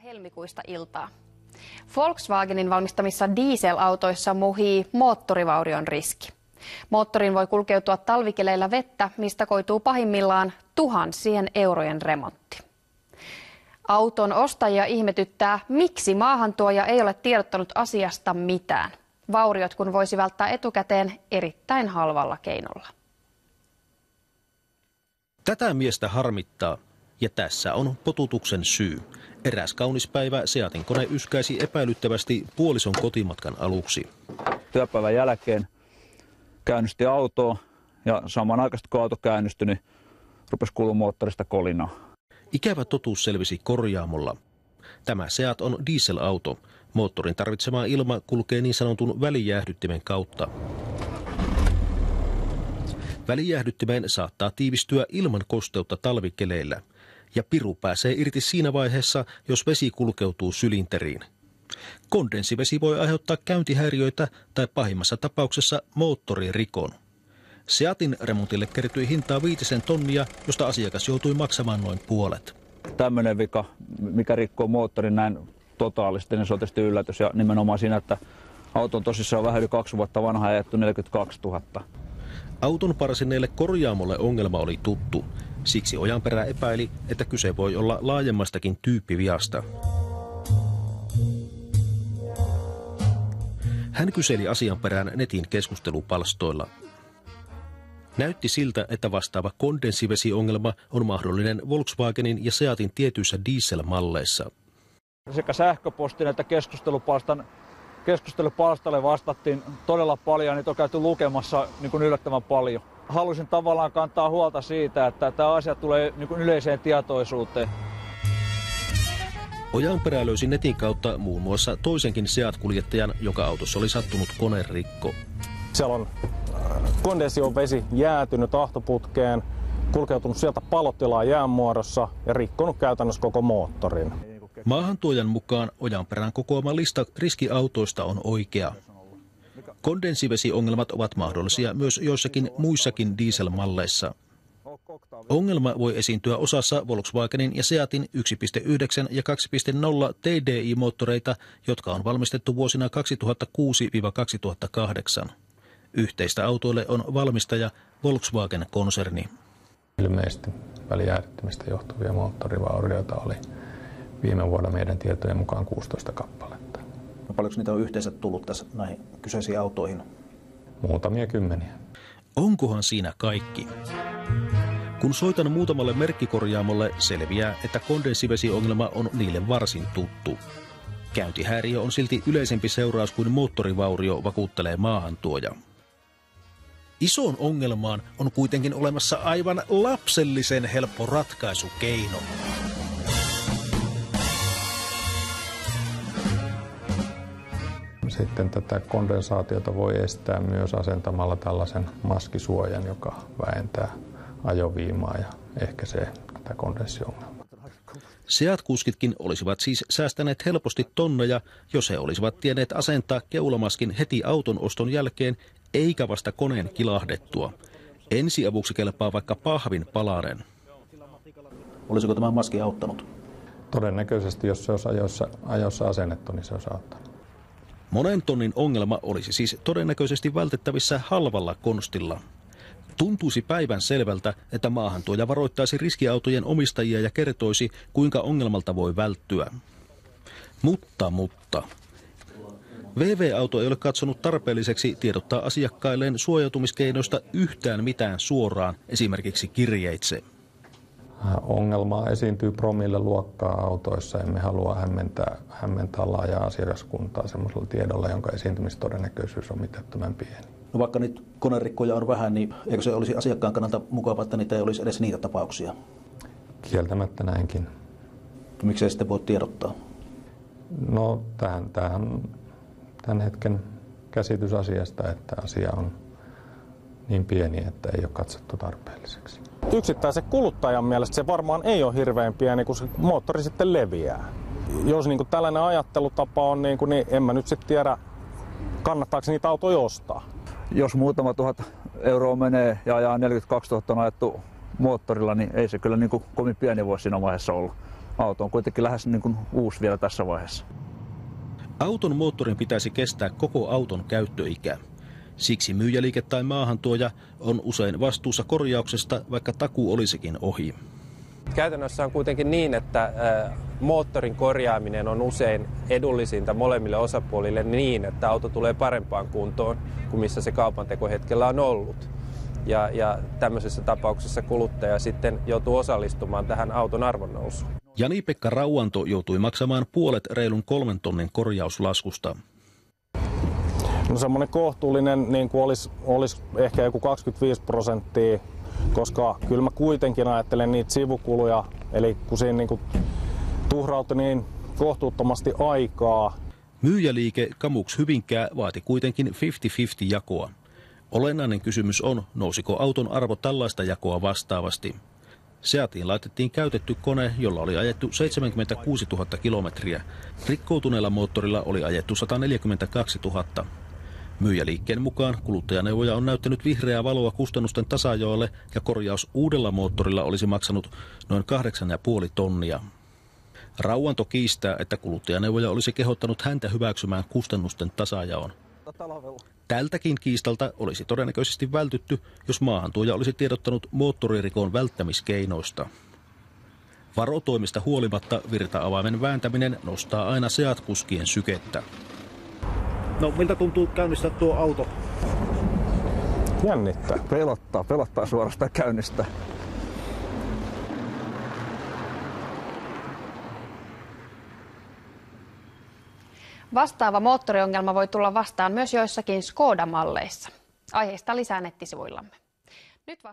helmikuista iltaa. Volkswagenin valmistamissa dieselautoissa muhii moottorivaurion riski. Moottoriin voi kulkeutua talvikeleillä vettä, mistä koituu pahimmillaan tuhansien eurojen remontti. Auton ostajia ihmetyttää, miksi maahantuoja ei ole tiedottanut asiasta mitään. Vauriot kun voisi välttää etukäteen erittäin halvalla keinolla. Tätä miestä harmittaa, ja tässä on potutuksen syy. Eräs kaunis päivä Seatin kone yskäisi epäilyttävästi puolison kotimatkan aluksi. Työpäivän jälkeen käynnisti autoa ja samanaikaisesti kun auto käynnistyi, niin rupesi kuulumaan moottorista kolinaa. Ikävä totuus selvisi korjaamolla. Tämä Seat on dieselauto. Moottorin tarvitsema ilma kulkee niin sanotun välijäähdyttimen kautta. Välijäähdyttimeen saattaa tiivistyä ilman kosteutta talvikeleillä. Ja piru pääsee irti siinä vaiheessa, jos vesi kulkeutuu sylinteriin. Kondenssivesi voi aiheuttaa käyntihäiriöitä tai pahimmassa tapauksessa moottoririkon. Seatin remontille kertyi hintaa 5 tonnia, josta asiakas joutui maksamaan noin puolet. Tämmöinen vika, mikä rikkoo moottorin näin totaalisesti, niin se on tietysti yllätys. Ja nimenomaan siinä, että auto on tosissaan vähän yli 2 vuotta vanha ja ajettu 42 000. Auton parsineelle korjaamolle ongelma oli tuttu. Siksi Ojanperä epäili, että kyse voi olla laajemmastakin tyyppiviasta. Hän kyseli asian perään netin keskustelupalstoilla. Näytti siltä, että vastaava kondenssivesiongelma on mahdollinen Volkswagenin ja Seatin tietyissä dieselmalleissa. Sekä sähköpostin että keskustelupalstalle vastattiin todella paljon ja niitä on käyty lukemassa yllättävän paljon. Halusin tavallaan kantaa huolta siitä, että tämä asia tulee yleiseen tietoisuuteen. Ojanperä löysi netin kautta muun muassa toisenkin Seat-kuljettajan, joka autossa oli sattunut konerikko. Siellä on kondensivesi jäätynyt ahtoputkeen, kulkeutunut sieltä palotilaan jään muodossa ja rikkonut käytännössä koko moottorin. Maahantuojan mukaan Ojanperän kokoama lista riskiautoista on oikea. Kondenssivesiongelmat ovat mahdollisia myös joissakin muissakin dieselmalleissa. Ongelma voi esiintyä osassa Volkswagenin ja Seatin 1.9 ja 2.0 TDI-moottoreita, jotka on valmistettu vuosina 2006-2008. Yhteistä autoille on valmistaja Volkswagen-konserni. Ilmeisesti välijäähdyttimistä johtuvia moottorivaurioita oli viime vuonna meidän tietojen mukaan 16 kappaletta. No, paljonko niitä on yhteensä tullut tässä näihin kyseisiin autoihin? Muutamia kymmeniä. Onkohan siinä kaikki? Kun soitan muutamalle merkkikorjaamolle, selviää, että kondenssivesiongelma on niille varsin tuttu. Käyntihäiriö on silti yleisempi seuraus kuin moottorivaurio, vakuuttelee maahantuoja. Isoon ongelmaan on kuitenkin olemassa aivan lapsellisen helppo ratkaisukeino. Sitten tätä kondensaatiota voi estää myös asentamalla tällaisen maskisuojan, joka vähentää ajoviimaa ja ehkäisee tätä kondenssiongelmaa. Seat-kuskitkin olisivat siis säästäneet helposti tonneja, jos he olisivat tienneet asentaa keulamaskin heti auton oston jälkeen, eikä vasta koneen kilahdettua. Ensiavuksi kelpaa vaikka pahvin palanen. Olisiko tämä maski auttanut? Todennäköisesti, jos se olisi ajoissa asennettu, niin se olisi auttanut. Monen tonnin ongelma olisi siis todennäköisesti vältettävissä halvalla konstilla. Tuntuisi päivän selvältä, että maahantuoja varoittaisi riskiautojen omistajia ja kertoisi, kuinka ongelmalta voi välttyä. Mutta. VV-auto ei ole katsonut tarpeelliseksi tiedottaa asiakkailleen suojautumiskeinoista yhtään mitään suoraan, esimerkiksi kirjeitse. Ongelmaa esiintyy promille luokkaa autoissa. Emme halua hämmentää laajaa asiakaskuntaa sellaisella tiedolla, jonka esiintymistodennäköisyys on mitättömän pieni. No vaikka nyt konerikkoja on vähän, niin eikö se olisi asiakkaan kannalta mukava, että niitä ei olisi edes niitä tapauksia? Kieltämättä näinkin. Miksei sitten voi tiedottaa? No tämähän on tämän hetken käsitys asiasta, että asia on niin pieni, että ei ole katsottu tarpeelliseksi. Yksittäisen kuluttajan mielestä se varmaan ei ole hirveän pieni, kun se moottori sitten leviää. Jos tällainen ajattelutapa on, niin en mä nyt sitten tiedä, kannattaako niitä autoja ostaa. Jos muutama 1000 euroa menee ja ajaa 42 000 on ajettu moottorilla, niin ei se kyllä kovin pieni voi siinä vaiheessa olla. auto on kuitenkin lähes niin kuin uusi vielä tässä vaiheessa. Auton moottorin pitäisi kestää koko auton käyttöikä. Siksi myyjäliike tai maahantuoja on usein vastuussa korjauksesta, vaikka takuu olisikin ohi. Käytännössä on kuitenkin niin, että moottorin korjaaminen on usein edullisinta molemmille osapuolille niin, että auto tulee parempaan kuntoon kuin missä se kaupantekohetkellä on ollut. Ja tämmöisessä tapauksessa kuluttaja sitten joutuu osallistumaan tähän auton arvonnousuun. Jani-Pekka Rauanto joutui maksamaan puolet reilun 3 tonnin korjauslaskusta. No semmoinen kohtuullinen niin kuin olisi ehkä joku 25%, koska kyllä mä kuitenkin ajattelen niitä sivukuluja, eli kun siinä niin kuin tuhrautui niin kohtuuttomasti aikaa. Myyjäliike Kamux Hyvinkää vaati kuitenkin 50-50 jakoa. Olennainen kysymys on, nousiko auton arvo tällaista jakoa vastaavasti. Seatiin laitettiin käytetty kone, jolla oli ajettu 76 000 kilometriä. Rikkoutuneella moottorilla oli ajettu 142 000. Myyjäliikkeen mukaan kuluttajaneuvoja on näyttänyt vihreää valoa kustannusten tasajaolle ja korjaus uudella moottorilla olisi maksanut noin 8,5 tonnia. Rauanto kiistää, että kuluttajaneuvoja olisi kehottanut häntä hyväksymään kustannusten tasajaon. Tältäkin kiistalta olisi todennäköisesti vältytty, jos maahantuoja olisi tiedottanut moottoririkon välttämiskeinoista. Varotoimista huolimatta virta-avaimen vääntäminen nostaa aina Seat-kuskien sykettä. No miltä tuntuu käynnistää tuo auto? Jännittää. Pelottaa suorastaan käynnistä. Vastaava moottoriongelma voi tulla vastaan myös joissakin Skoda-malleissa. Aiheesta lisää nettisivuillamme. Nyt